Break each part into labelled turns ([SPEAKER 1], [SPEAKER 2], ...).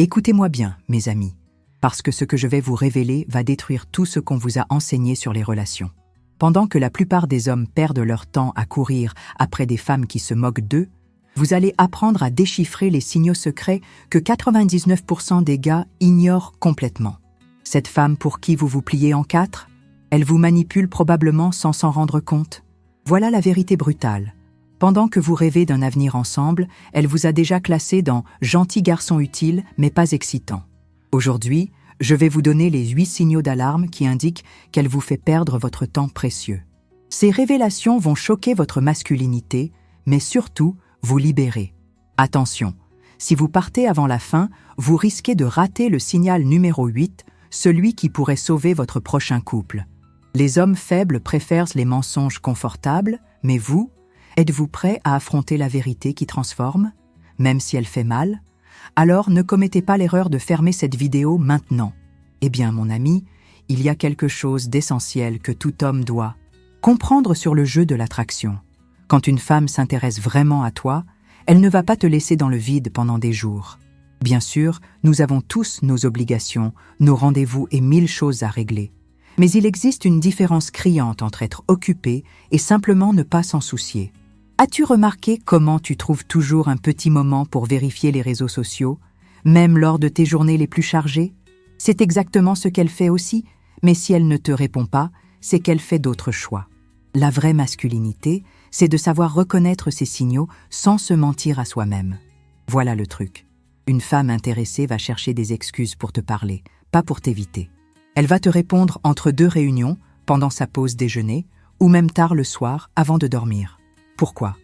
[SPEAKER 1] Écoutez-moi bien, mes amis, parce que ce que je vais vous révéler va détruire tout ce qu'on vous a enseigné sur les relations. Pendant que la plupart des hommes perdent leur temps à courir après des femmes qui se moquent d'eux, vous allez apprendre à déchiffrer les signaux secrets que 99% des gars ignorent complètement. Cette femme pour qui vous vous pliez en quatre, elle vous manipule probablement sans s'en rendre compte. Voilà la vérité brutale. Pendant que vous rêvez d'un avenir ensemble, elle vous a déjà classé dans « gentil garçon utile, mais pas excitant ». Aujourd'hui, je vais vous donner les 8 signaux d'alarme qui indiquent qu'elle vous fait perdre votre temps précieux. Ces révélations vont choquer votre masculinité, mais surtout vous libérer. Attention, si vous partez avant la fin, vous risquez de rater le signal numéro 8, celui qui pourrait sauver votre prochain couple. Les hommes faibles préfèrent les mensonges confortables, mais vous, êtes-vous prêt à affronter la vérité qui transforme, même si elle fait mal? Alors ne commettez pas l'erreur de fermer cette vidéo maintenant. Eh bien, mon ami, il y a quelque chose d'essentiel que tout homme doit comprendre sur le jeu de l'attraction. Quand une femme s'intéresse vraiment à toi, elle ne va pas te laisser dans le vide pendant des jours. Bien sûr, nous avons tous nos obligations, nos rendez-vous et 1000 choses à régler. Mais il existe une différence criante entre être occupé et simplement ne pas s'en soucier. As-tu remarqué comment tu trouves toujours un petit moment pour vérifier les réseaux sociaux, même lors de tes journées les plus chargées? C'est exactement ce qu'elle fait aussi, mais si elle ne te répond pas, c'est qu'elle fait d'autres choix. La vraie masculinité, c'est de savoir reconnaître ces signaux sans se mentir à soi-même. Voilà le truc. Une femme intéressée va chercher des excuses pour te parler, pas pour t'éviter. Elle va te répondre entre 2 réunions, pendant sa pause déjeuner, ou même tard le soir, avant de dormir. Pourquoi?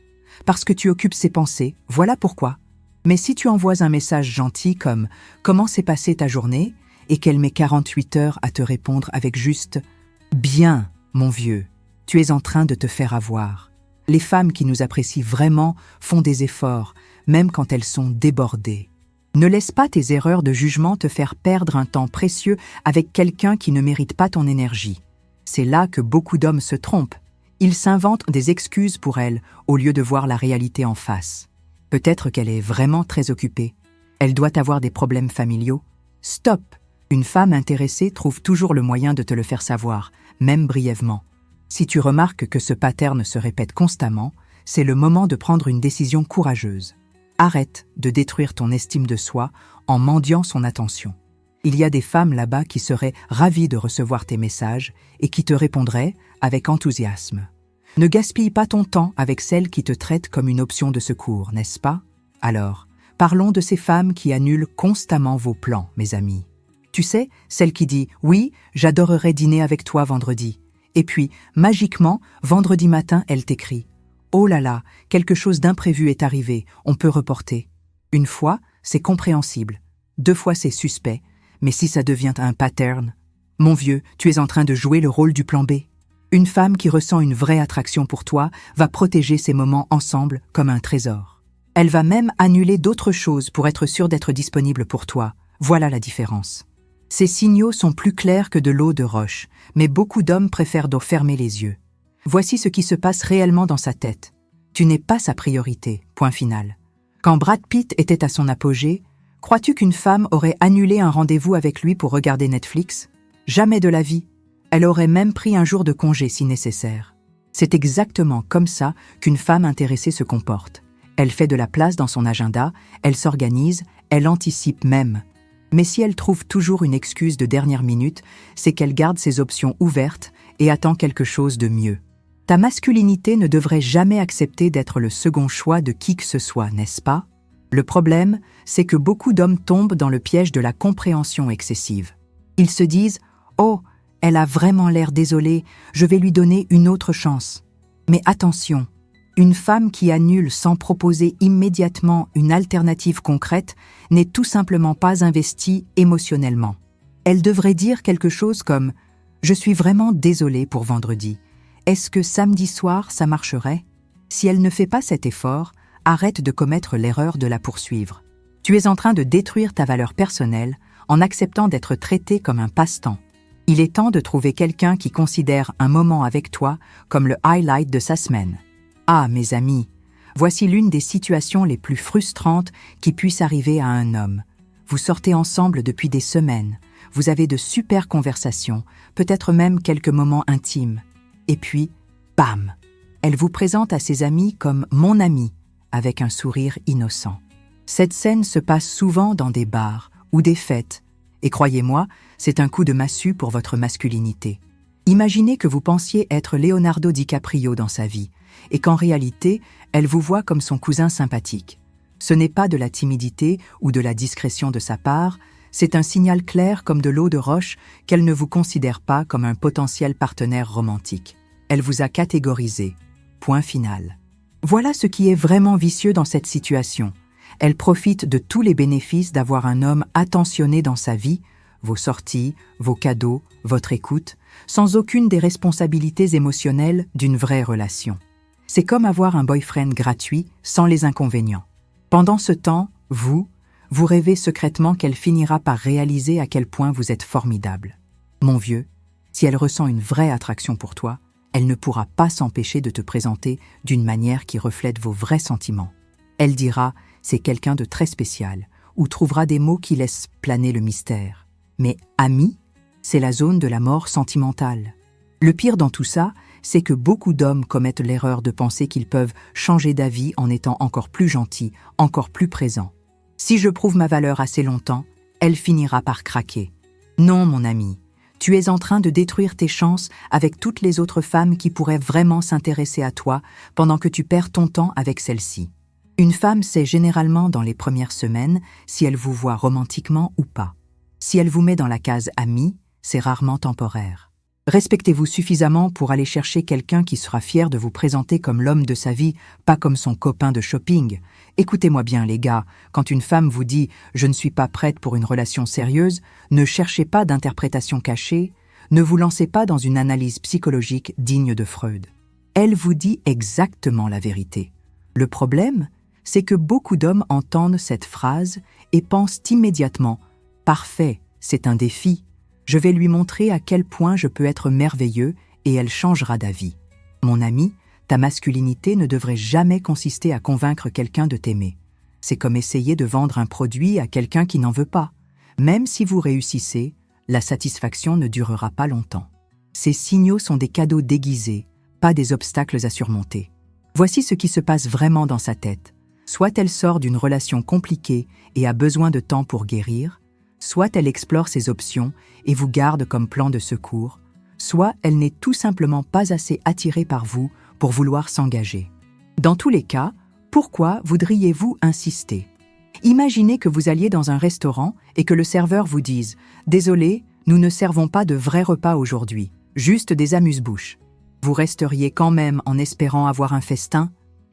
[SPEAKER 1] Parce que tu occupes ses pensées, voilà pourquoi. Mais si tu envoies un message gentil comme « Comment s'est passée ta journée ?» et qu'elle met 48 heures à te répondre avec juste « Bien, mon vieux, tu es en train de te faire avoir ». Les femmes qui nous apprécient vraiment font des efforts, même quand elles sont débordées. Ne laisse pas tes erreurs de jugement te faire perdre un temps précieux avec quelqu'un qui ne mérite pas ton énergie. C'est là que beaucoup d'hommes se trompent. Ils s'inventent des excuses pour elle au lieu de voir la réalité en face. Peut-être qu'elle est vraiment très occupée. Elle doit avoir des problèmes familiaux. Stop! Une femme intéressée trouve toujours le moyen de te le faire savoir, même brièvement. Si tu remarques que ce pattern se répète constamment, c'est le moment de prendre une décision courageuse. Arrête de détruire ton estime de soi en mendiant son attention. Il y a des femmes là-bas qui seraient ravies de recevoir tes messages et qui te répondraient avec enthousiasme. Ne gaspille pas ton temps avec celles qui te traitent comme une option de secours, n'est-ce pas? Alors, parlons de ces femmes qui annulent constamment vos plans, mes amis. Tu sais, celle qui dit « Oui, j'adorerais dîner avec toi vendredi ». Et puis, magiquement, vendredi matin, elle t'écrit « Oh là là, quelque chose d'imprévu est arrivé, on peut reporter ». Une fois, c'est compréhensible. 2 fois, c'est suspect. Mais si ça devient un pattern, mon vieux, tu es en train de jouer le rôle du plan B. Une femme qui ressent une vraie attraction pour toi va protéger ces moments ensemble comme un trésor. Elle va même annuler d'autres choses pour être sûre d'être disponible pour toi. Voilà la différence. Ces signaux sont plus clairs que de l'eau de roche, mais beaucoup d'hommes préfèrent donc fermer les yeux. Voici ce qui se passe réellement dans sa tête. Tu n'es pas sa priorité, point final. Quand Brad Pitt était à son apogée, crois-tu qu'une femme aurait annulé un rendez-vous avec lui pour regarder Netflix? Jamais de la vie. Elle aurait même pris un jour de congé si nécessaire. C'est exactement comme ça qu'une femme intéressée se comporte. Elle fait de la place dans son agenda, elle s'organise, elle anticipe même. Mais si elle trouve toujours une excuse de dernière minute, c'est qu'elle garde ses options ouvertes et attend quelque chose de mieux. Ta masculinité ne devrait jamais accepter d'être le second choix de qui que ce soit, n'est-ce pas? Le problème, c'est que beaucoup d'hommes tombent dans le piège de la compréhension excessive. Ils se disent « Oh, elle a vraiment l'air désolée, je vais lui donner une autre chance. » Mais attention, une femme qui annule sans proposer immédiatement une alternative concrète n'est tout simplement pas investie émotionnellement. Elle devrait dire quelque chose comme « Je suis vraiment désolée pour vendredi. Est-ce que samedi soir ça marcherait ?» Si elle ne fait pas cet effort, arrête de commettre l'erreur de la poursuivre. Tu es en train de détruire ta valeur personnelle en acceptant d'être traité comme un passe-temps. Il est temps de trouver quelqu'un qui considère un moment avec toi comme le highlight de sa semaine. Ah, mes amis, voici l'une des situations les plus frustrantes qui puissent arriver à un homme. Vous sortez ensemble depuis des semaines, vous avez de super conversations, peut-être même quelques moments intimes. Et puis, bam! Elle vous présente à ses amis comme « mon ami » avec un sourire innocent. Cette scène se passe souvent dans des bars ou des fêtes, et croyez-moi, c'est un coup de massue pour votre masculinité. Imaginez que vous pensiez être Leonardo DiCaprio dans sa vie, et qu'en réalité, elle vous voit comme son cousin sympathique. Ce n'est pas de la timidité ou de la discrétion de sa part, c'est un signal clair comme de l'eau de roche qu'elle ne vous considère pas comme un potentiel partenaire romantique. Elle vous a catégorisé. Point final. Voilà ce qui est vraiment vicieux dans cette situation. Elle profite de tous les bénéfices d'avoir un homme attentionné dans sa vie, vos sorties, vos cadeaux, votre écoute, sans aucune des responsabilités émotionnelles d'une vraie relation. C'est comme avoir un boyfriend gratuit sans les inconvénients. Pendant ce temps, vous rêvez secrètement qu'elle finira par réaliser à quel point vous êtes formidable. Mon vieux, si elle ressent une vraie attraction pour toi, elle ne pourra pas s'empêcher de te présenter d'une manière qui reflète vos vrais sentiments. Elle dira « c'est quelqu'un de très spécial » ou trouvera des mots qui laissent planer le mystère. Mais ami, c'est la zone de la mort sentimentale. Le pire dans tout ça, c'est que beaucoup d'hommes commettent l'erreur de penser qu'ils peuvent changer d'avis en étant encore plus gentils, encore plus présents. Si je prouve ma valeur assez longtemps, elle finira par craquer. Non, mon ami, tu es en train de détruire tes chances avec toutes les autres femmes qui pourraient vraiment s'intéresser à toi pendant que tu perds ton temps avec celle-ci. Une femme sait généralement dans les premières semaines si elle vous voit romantiquement ou pas. Si elle vous met dans la case ami, c'est rarement temporaire. Respectez-vous suffisamment pour aller chercher quelqu'un qui sera fier de vous présenter comme l'homme de sa vie, pas comme son copain de shopping. Écoutez-moi bien, les gars, quand une femme vous dit « je ne suis pas prête pour une relation sérieuse », ne cherchez pas d'interprétation cachée, ne vous lancez pas dans une analyse psychologique digne de Freud. Elle vous dit exactement la vérité. Le problème, c'est que beaucoup d'hommes entendent cette phrase et pensent immédiatement « parfait, c'est un défi ». Je vais lui montrer à quel point je peux être merveilleux et elle changera d'avis. Mon ami, ta masculinité ne devrait jamais consister à convaincre quelqu'un de t'aimer. C'est comme essayer de vendre un produit à quelqu'un qui n'en veut pas. Même si vous réussissez, la satisfaction ne durera pas longtemps. Ces signaux sont des cadeaux déguisés, pas des obstacles à surmonter. Voici ce qui se passe vraiment dans sa tête. Soit elle sort d'une relation compliquée et a besoin de temps pour guérir, soit elle explore ses options et vous garde comme plan de secours, soit elle n'est tout simplement pas assez attirée par vous pour vouloir s'engager. Dans tous les cas, pourquoi voudriez-vous insister? Imaginez que vous alliez dans un restaurant et que le serveur vous dise « Désolé, nous ne servons pas de vrais repas aujourd'hui, juste des amuse-bouches ». Vous resteriez quand même en espérant avoir un festin?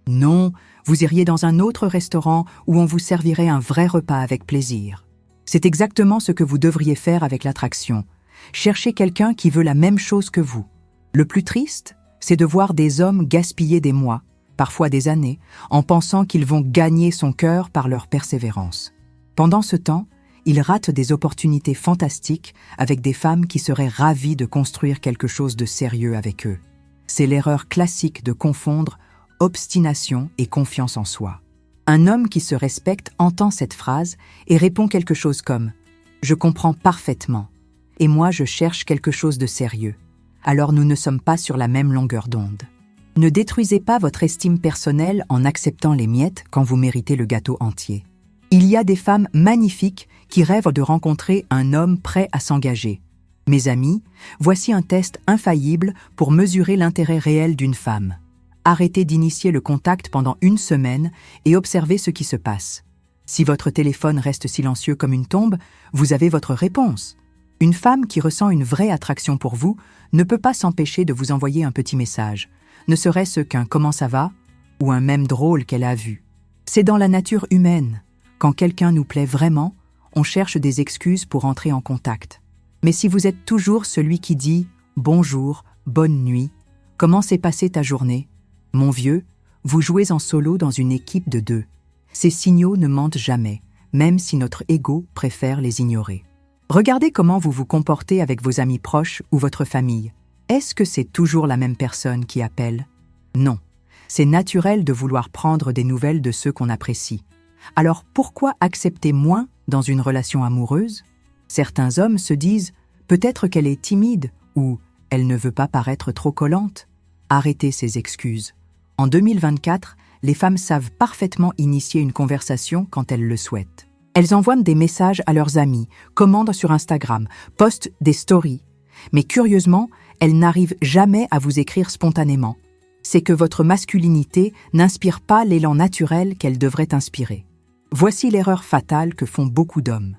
[SPEAKER 1] Non, vous iriez dans un autre restaurant où on vous servirait un vrai repas avec plaisir. C'est exactement ce que vous devriez faire avec l'attraction. Cherchez quelqu'un qui veut la même chose que vous. Le plus triste, c'est de voir des hommes gaspiller des mois, parfois des années, en pensant qu'ils vont gagner son cœur par leur persévérance. Pendant ce temps, ils ratent des opportunités fantastiques avec des femmes qui seraient ravies de construire quelque chose de sérieux avec eux. C'est l'erreur classique de confondre obstination et confiance en soi. Un homme qui se respecte entend cette phrase et répond quelque chose comme « Je comprends parfaitement, et moi je cherche quelque chose de sérieux. Alors nous ne sommes pas sur la même longueur d'onde. » Ne détruisez pas votre estime personnelle en acceptant les miettes quand vous méritez le gâteau entier. Il y a des femmes magnifiques qui rêvent de rencontrer un homme prêt à s'engager. Mes amis, voici un test infaillible pour mesurer l'intérêt réel d'une femme. Arrêtez d'initier le contact pendant 1 semaine et observez ce qui se passe. Si votre téléphone reste silencieux comme une tombe, vous avez votre réponse. Une femme qui ressent une vraie attraction pour vous ne peut pas s'empêcher de vous envoyer un petit message, ne serait-ce qu'un « comment ça va » ou un mème drôle qu'elle a vu. C'est dans la nature humaine. Quand quelqu'un nous plaît vraiment, on cherche des excuses pour entrer en contact. Mais si vous êtes toujours celui qui dit « bonjour, bonne nuit, comment s'est passée ta journée ?» Mon vieux, vous jouez en solo dans une équipe de 2. Ces signaux ne mentent jamais, même si notre ego préfère les ignorer. Regardez comment vous vous comportez avec vos amis proches ou votre famille. Est-ce que c'est toujours la même personne qui appelle? Non. C'est naturel de vouloir prendre des nouvelles de ceux qu'on apprécie. Alors pourquoi accepter moins dans une relation amoureuse? Certains hommes se disent « peut-être qu'elle est timide » ou « elle ne veut pas paraître trop collante ». Arrêtez ces excuses. En 2024, les femmes savent parfaitement initier une conversation quand elles le souhaitent. Elles envoient des messages à leurs amis, commandent sur Instagram, postent des stories. Mais curieusement, elles n'arrivent jamais à vous écrire spontanément. C'est que votre masculinité n'inspire pas l'élan naturel qu'elle devrait inspirer. Voici l'erreur fatale que font beaucoup d'hommes.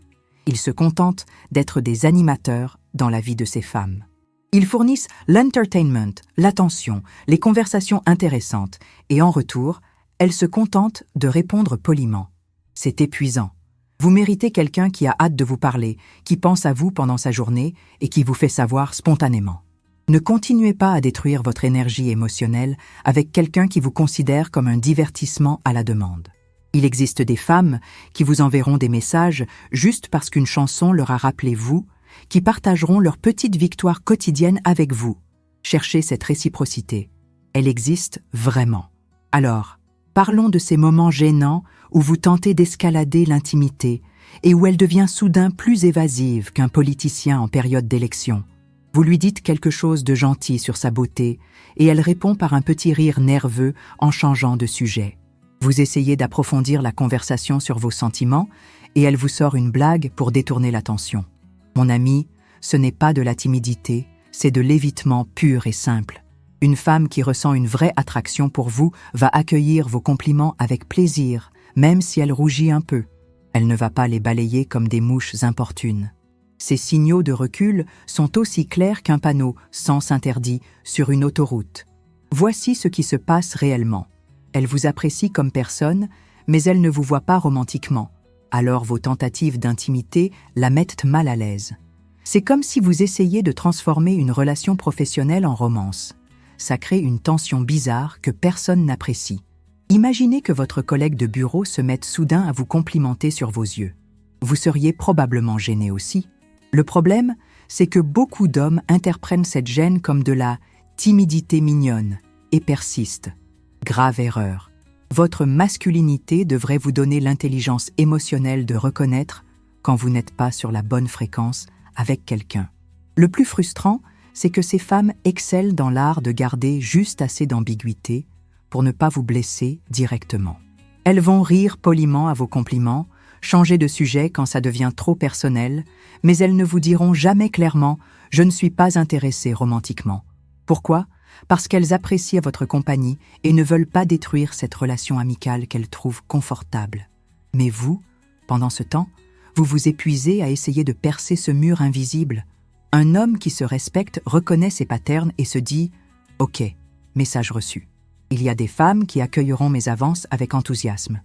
[SPEAKER 1] Ils se contentent d'être des animateurs dans la vie de ces femmes. Ils fournissent l'entertainment, l'attention, les conversations intéressantes, et en retour, elles se contentent de répondre poliment. C'est épuisant. Vous méritez quelqu'un qui a hâte de vous parler, qui pense à vous pendant sa journée et qui vous fait savoir spontanément. Ne continuez pas à détruire votre énergie émotionnelle avec quelqu'un qui vous considère comme un divertissement à la demande. Il existe des femmes qui vous enverront des messages juste parce qu'une chanson leur a rappelé vous, qui partageront leurs petites victoires quotidiennes avec vous. Cherchez cette réciprocité. Elle existe vraiment. Alors, parlons de ces moments gênants où vous tentez d'escalader l'intimité et où elle devient soudain plus évasive qu'un politicien en période d'élection. Vous lui dites quelque chose de gentil sur sa beauté et elle répond par un petit rire nerveux en changeant de sujet. Vous essayez d'approfondir la conversation sur vos sentiments et elle vous sort une blague pour détourner l'attention. Mon ami, ce n'est pas de la timidité, c'est de l'évitement pur et simple. Une femme qui ressent une vraie attraction pour vous va accueillir vos compliments avec plaisir, même si elle rougit un peu. Elle ne va pas les balayer comme des mouches importunes. Ces signaux de recul sont aussi clairs qu'un panneau « sens interdit » sur une autoroute. Voici ce qui se passe réellement. Elle vous apprécie comme personne, mais elle ne vous voit pas romantiquement. Alors vos tentatives d'intimité la mettent mal à l'aise. C'est comme si vous essayiez de transformer une relation professionnelle en romance. Ça crée une tension bizarre que personne n'apprécie. Imaginez que votre collègue de bureau se mette soudain à vous complimenter sur vos yeux. Vous seriez probablement gêné aussi. Le problème, c'est que beaucoup d'hommes interprètent cette gêne comme de la timidité mignonne et persistent. Grave erreur. Votre masculinité devrait vous donner l'intelligence émotionnelle de reconnaître quand vous n'êtes pas sur la bonne fréquence avec quelqu'un. Le plus frustrant, c'est que ces femmes excellent dans l'art de garder juste assez d'ambiguïté pour ne pas vous blesser directement. Elles vont rire poliment à vos compliments, changer de sujet quand ça devient trop personnel, mais elles ne vous diront jamais clairement « je ne suis pas intéressée romantiquement ». Pourquoi ? Parce qu'elles apprécient votre compagnie et ne veulent pas détruire cette relation amicale qu'elles trouvent confortable. Mais vous, pendant ce temps, vous vous épuisez à essayer de percer ce mur invisible. Un homme qui se respecte reconnaît ses patterns et se dit « Ok, message reçu. Il y a des femmes qui accueilleront mes avances avec enthousiasme. »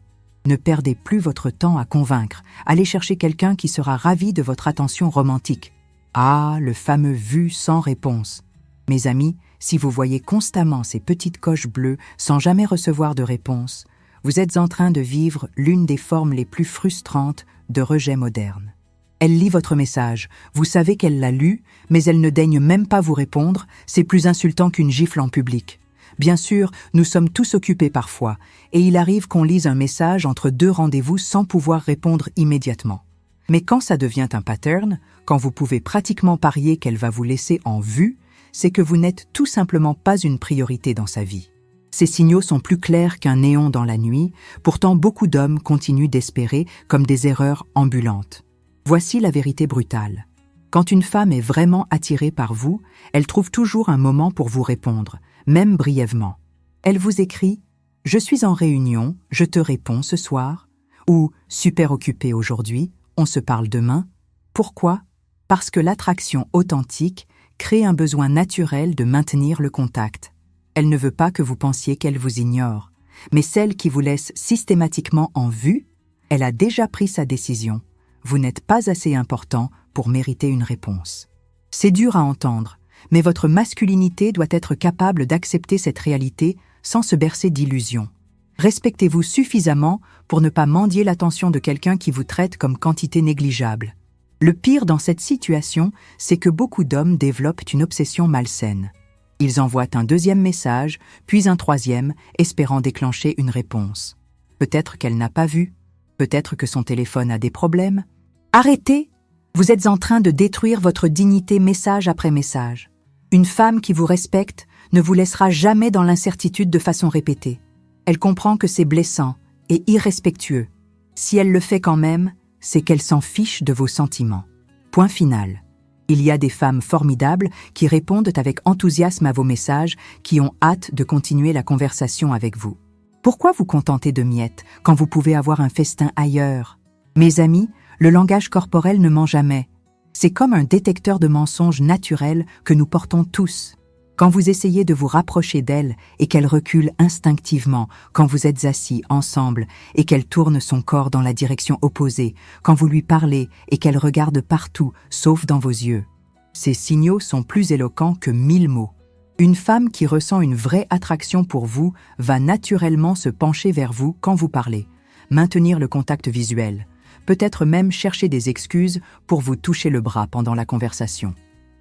[SPEAKER 1] Ne perdez plus votre temps à convaincre. Allez chercher quelqu'un qui sera ravi de votre attention romantique. Ah, le fameux vu sans réponse. Mes amis, si vous voyez constamment ces petites coches bleues sans jamais recevoir de réponse, vous êtes en train de vivre l'une des formes les plus frustrantes de rejet moderne. Elle lit votre message, vous savez qu'elle l'a lu, mais elle ne daigne même pas vous répondre, c'est plus insultant qu'une gifle en public. Bien sûr, nous sommes tous occupés parfois, et il arrive qu'on lise un message entre deux rendez-vous sans pouvoir répondre immédiatement. Mais quand ça devient un pattern, quand vous pouvez pratiquement parier qu'elle va vous laisser en vue, c'est que vous n'êtes tout simplement pas une priorité dans sa vie. Ces signaux sont plus clairs qu'un néon dans la nuit, pourtant beaucoup d'hommes continuent d'espérer comme des erreurs ambulantes. Voici la vérité brutale. Quand une femme est vraiment attirée par vous, elle trouve toujours un moment pour vous répondre, même brièvement. Elle vous écrit « Je suis en réunion, je te réponds ce soir » ou « Super occupé aujourd'hui, on se parle demain ». Pourquoi ? Parce que l'attraction authentique crée un besoin naturel de maintenir le contact. Elle ne veut pas que vous pensiez qu'elle vous ignore, mais celle qui vous laisse systématiquement en vue, elle a déjà pris sa décision. Vous n'êtes pas assez important pour mériter une réponse. C'est dur à entendre, mais votre masculinité doit être capable d'accepter cette réalité sans se bercer d'illusions. Respectez-vous suffisamment pour ne pas mendier l'attention de quelqu'un qui vous traite comme quantité négligeable. Le pire dans cette situation, c'est que beaucoup d'hommes développent une obsession malsaine. Ils envoient un deuxième message, puis un troisième, espérant déclencher une réponse. Peut-être qu'elle n'a pas vu. Peut-être que son téléphone a des problèmes. Arrêtez! Vous êtes en train de détruire votre dignité message après message. Une femme qui vous respecte ne vous laissera jamais dans l'incertitude de façon répétée. Elle comprend que c'est blessant et irrespectueux. Si elle le fait quand même, c'est qu'elle s'en fiche de vos sentiments. Point final. Il y a des femmes formidables qui répondent avec enthousiasme à vos messages, qui ont hâte de continuer la conversation avec vous. Pourquoi vous contenter de miettes quand vous pouvez avoir un festin ailleurs? Mes amis, le langage corporel ne ment jamais. C'est comme un détecteur de mensonges naturel que nous portons tous. Quand vous essayez de vous rapprocher d'elle et qu'elle recule instinctivement, quand vous êtes assis ensemble et qu'elle tourne son corps dans la direction opposée, quand vous lui parlez et qu'elle regarde partout, sauf dans vos yeux. Ces signaux sont plus éloquents que 1000 mots. Une femme qui ressent une vraie attraction pour vous va naturellement se pencher vers vous quand vous parlez, maintenir le contact visuel, peut-être même chercher des excuses pour vous toucher le bras pendant la conversation.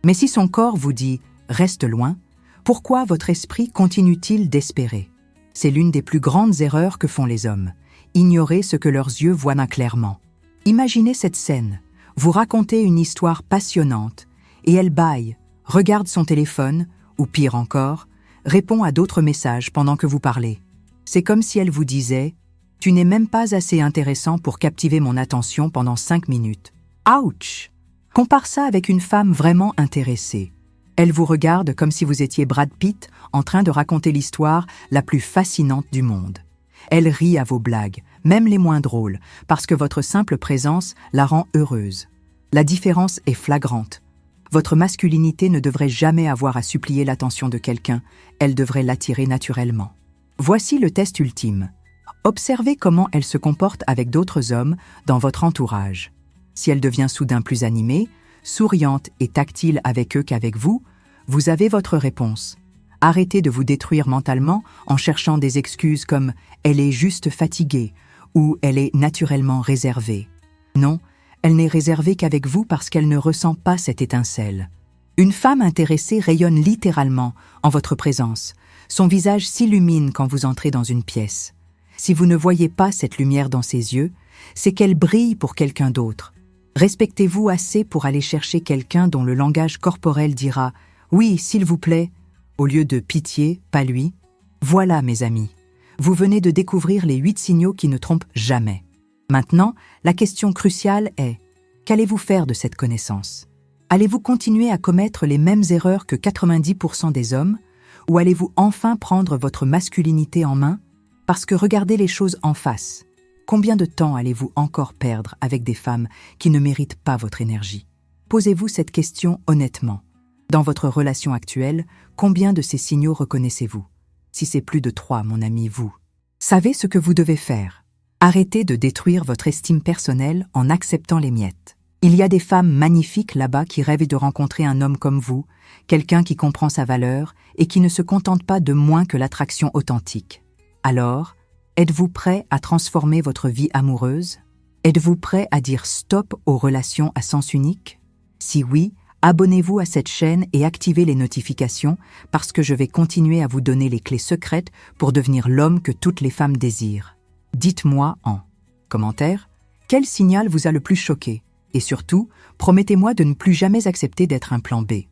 [SPEAKER 1] Mais si son corps vous dit « reste loin », pourquoi votre esprit continue-t-il d'espérer? C'est l'une des plus grandes erreurs que font les hommes, ignorer ce que leurs yeux voient clairement. Imaginez cette scène, vous racontez une histoire passionnante, et elle bâille, regarde son téléphone, ou pire encore, répond à d'autres messages pendant que vous parlez. C'est comme si elle vous disait « Tu n'es même pas assez intéressant pour captiver mon attention pendant 5 minutes. » Ouch! Compare ça avec une femme vraiment intéressée. Elle vous regarde comme si vous étiez Brad Pitt en train de raconter l'histoire la plus fascinante du monde. Elle rit à vos blagues, même les moins drôles, parce que votre simple présence la rend heureuse. La différence est flagrante. Votre masculinité ne devrait jamais avoir à supplier l'attention de quelqu'un, elle devrait l'attirer naturellement. Voici le test ultime. Observez comment elle se comporte avec d'autres hommes dans votre entourage. Si elle devient soudain plus animée, souriante et tactile avec eux qu'avec vous, vous avez votre réponse. Arrêtez de vous détruire mentalement en cherchant des excuses comme « elle est juste fatiguée » ou « elle est naturellement réservée ». Non, elle n'est réservée qu'avec vous parce qu'elle ne ressent pas cette étincelle. Une femme intéressée rayonne littéralement en votre présence. Son visage s'illumine quand vous entrez dans une pièce. Si vous ne voyez pas cette lumière dans ses yeux, c'est qu'elle brille pour quelqu'un d'autre. Respectez-vous assez pour aller chercher quelqu'un dont le langage corporel dira « oui, s'il vous plaît », au lieu de « pitié, pas lui ». Voilà, mes amis, vous venez de découvrir les 8 signaux qui ne trompent jamais. Maintenant, la question cruciale est « qu'allez-vous faire de cette connaissance ? Allez-vous continuer à commettre les mêmes erreurs que 90% des hommes, ou allez-vous enfin prendre votre masculinité en main ? Parce que regardez les choses en face. Combien de temps allez-vous encore perdre avec des femmes qui ne méritent pas votre énergie? Posez-vous cette question honnêtement. Dans votre relation actuelle, combien de ces signaux reconnaissez-vous? Si c'est plus de 3, mon ami, vous savez ce que vous devez faire. Arrêtez de détruire votre estime personnelle en acceptant les miettes. Il y a des femmes magnifiques là-bas qui rêvent de rencontrer un homme comme vous, quelqu'un qui comprend sa valeur et qui ne se contente pas de moins que l'attraction authentique. Alors, êtes-vous prêt à transformer votre vie amoureuse? Êtes-vous prêt à dire stop aux relations à sens unique? Si oui, abonnez-vous à cette chaîne et activez les notifications parce que je vais continuer à vous donner les clés secrètes pour devenir l'homme que toutes les femmes désirent. Dites-moi en commentaire quel signal vous a le plus choqué et surtout, promettez-moi de ne plus jamais accepter d'être un plan B.